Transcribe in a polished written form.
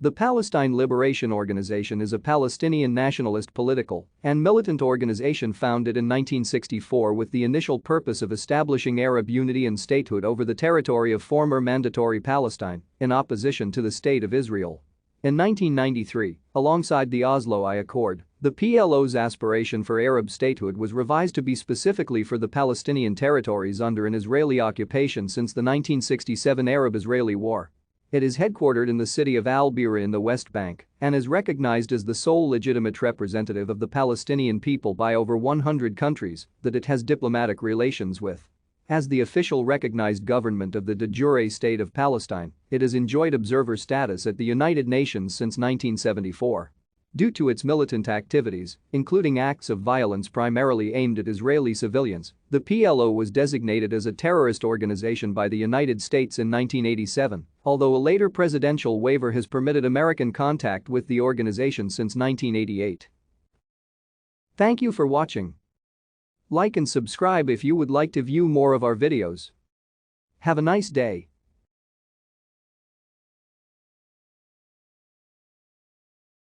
The Palestine Liberation Organization is a Palestinian nationalist political and militant organization founded in 1964 with the initial purpose of establishing Arab unity and statehood over the territory of former Mandatory Palestine, in opposition to the State of Israel. In 1993, alongside the Oslo I Accord, the PLO's aspiration for Arab statehood was revised to be specifically for the Palestinian territories under an Israeli occupation since the 1967 Arab-Israeli War. It is headquartered in the city of Al-Bireh in the West Bank and is recognized as the sole legitimate representative of the Palestinian people by over 100 countries that it has diplomatic relations with. As the official recognized government of the de jure State of Palestine, it has enjoyed observer status at the United Nations since 1974. Due to its militant activities, including acts of violence primarily aimed at Israeli civilians, the PLO was designated as a terrorist organization by the United States in 1987, although a later presidential waiver has permitted American contact with the organization since 1988. Thank you for watching. Like and subscribe if you would like to view more of our videos. Have a nice day.